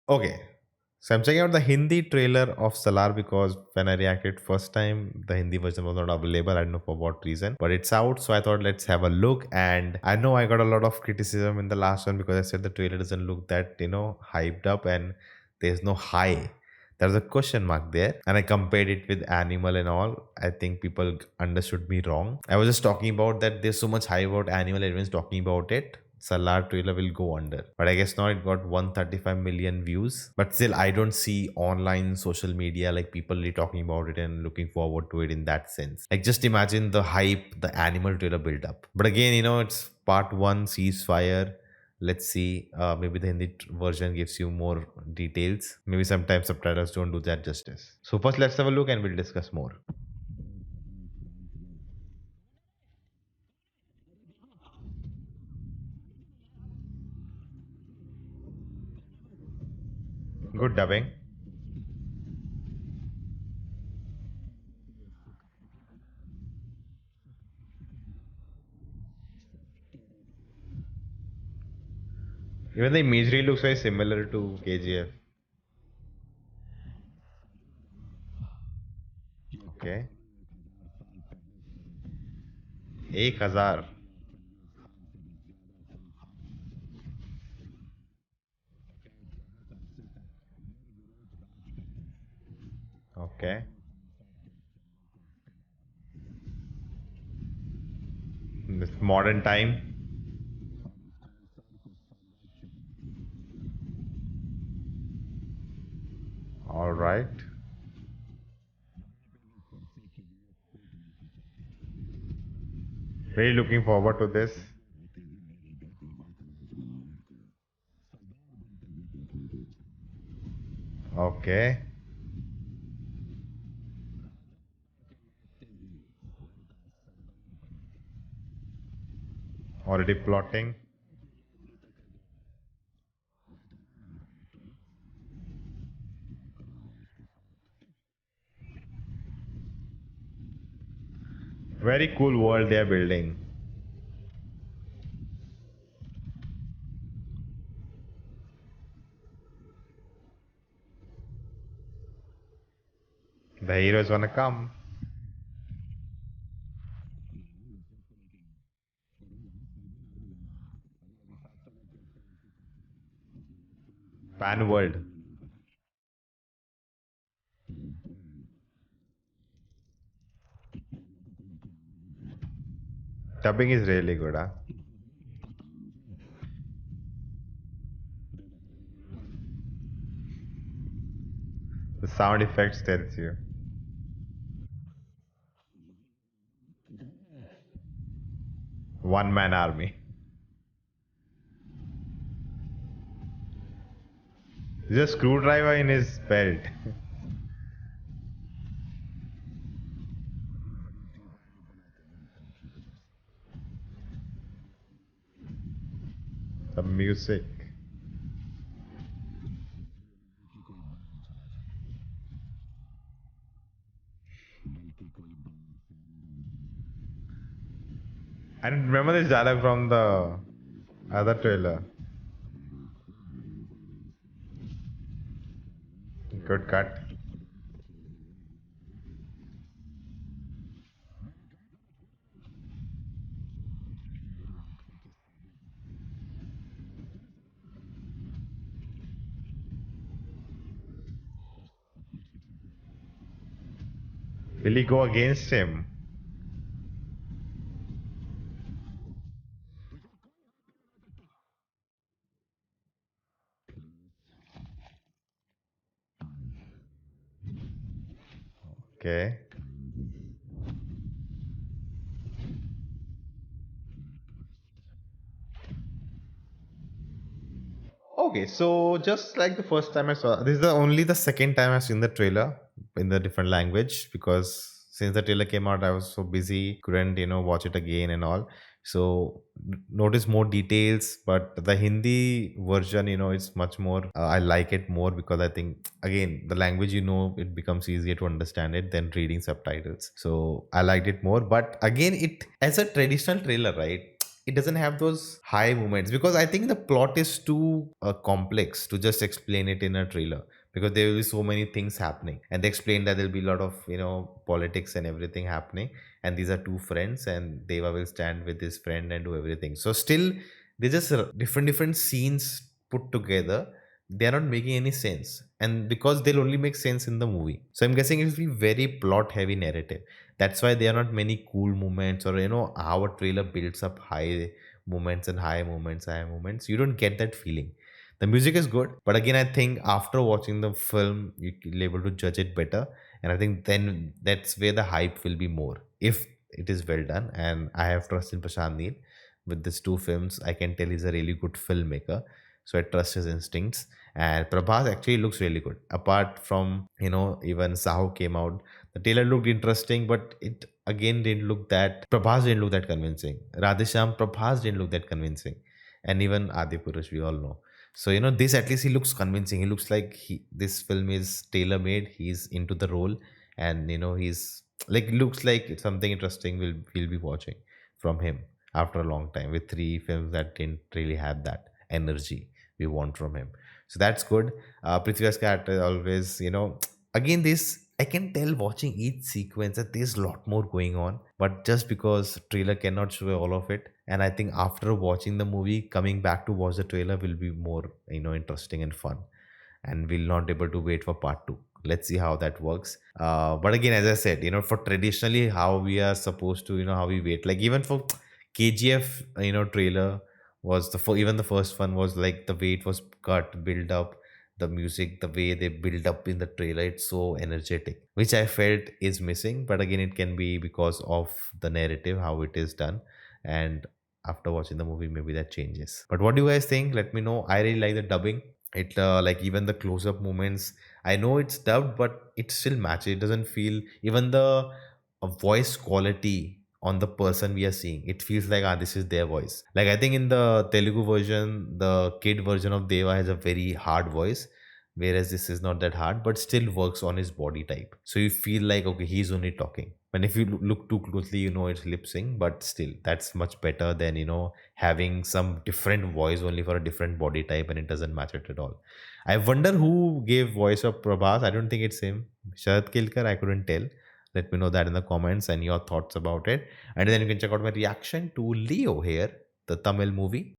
Okay. So I'm checking out the Hindi trailer of Salaar because when I reacted first time, the Hindi version was not available. I don't know for what reason, but it's out. So I thought let's have a look. And I know I got a lot of criticism in the last one because I said the trailer doesn't look that hyped up and there's no high. There's a question mark there, and I compared it with Animal and all. I think people understood me wrong. I was just talking about that there's so much hype about Animal, everyone's talking about it. Salar trailer will go under. But I guess now it got 135 million views. But still, I don't see online social media like people really talking about it and looking forward to it in that sense. Like just imagine the hype the Animal trailer built up. But again, it's part one ceasefire. Let's see. Maybe the Hindi version gives you more details. Maybe sometimes subtitles don't do that justice. So first, let's have a look and we'll discuss more. Good dubbing. Even the imagery looks very similar to KGF. Okay. 1000. Okay. This modern time. All right. Really looking forward to this. Okay. Already plotting. Very cool world they are building. The hero is gonna come. Pan world. Dubbing is really good, huh? The sound effects tells you. One man army. There's a screwdriver in his belt. The music. I remember this dialogue from the other trailer. Good cut. Will he go against him? Okay. Okay, so just like the first time I saw, this is only the second time I've seen the trailer in the different language because since the trailer came out, I was so busy, couldn't watch it again and all. So notice more details, but the Hindi version, it's much more. I like it more because I think again the language, it becomes easier to understand it than reading subtitles. So I liked it more, but again, it as a traditional trailer, right? it doesn't have those high moments because I think the plot is too complex to just explain it in a trailer, because there will be so many things happening, and they explain that there'll be a lot of politics and everything happening, and these are two friends and Deva will stand with his friend and do everything. So still they just different scenes put together. They are not making any sense, and because they'll only make sense in the movie, so I'm guessing it will be very plot heavy narrative. That's why there are not many cool moments, or our trailer builds up high moments and high moments. You don't get that feeling. The music is good, but again, I think after watching the film you'll be able to judge it better, and I think then that's where the hype will be more if it is well done. And I have trust in Prashant Neel with these two films. I can tell he's a really good filmmaker, so I trust his instincts. And Prabhas actually looks really good. Apart from even Saho came out, the trailer looked interesting, but it again didn't look that. Prabhas didn't look that convincing. Radhesham Prabhas didn't look that convincing, and even Adi Purush, we all know. So this at least he looks convincing. He looks like this film is tailor made. He's into the role, and he's like looks like it's something interesting. We'll be watching from him after a long time with three films that didn't really have that energy we want from him. So that's good. Prithviraj character always, again this I can tell watching each sequence that there's a lot more going on, but just because trailer cannot show all of it, and I think after watching the movie, coming back to watch the trailer will be more interesting and fun, and we'll not able to wait for part two. Let's see how that works. But again, as I said, for traditionally how we are supposed to, how we wait, like even for KGF, trailer was even the first one was like the way it was cut, build up, the music, the way they build up in the trailer, it's so energetic, which I felt is missing. But again, it can be because of the narrative, how it is done, and after watching the movie, maybe that changes. But what do you guys think? Let me know. I really like the dubbing. It like even the close-up moments. I know it's dubbed, but it still matches. It doesn't feel even the voice quality on the person we are seeing. It feels like this is their voice. Like I think in the Telugu version, the kid version of Deva has a very hard voice, whereas this is not that hard, but still works on his body type. So you feel like okay, he's only talking. And if you look too closely, it's lip sync, but still that's much better than having some different voice only for a different body type and it doesn't match it at all. I wonder who gave voice of Prabhas. I don't think it's him. Sharad Kilkar, I couldn't tell. Let me know that in the comments and your thoughts about it. And then you can check out my reaction to Leo here, the Tamil movie.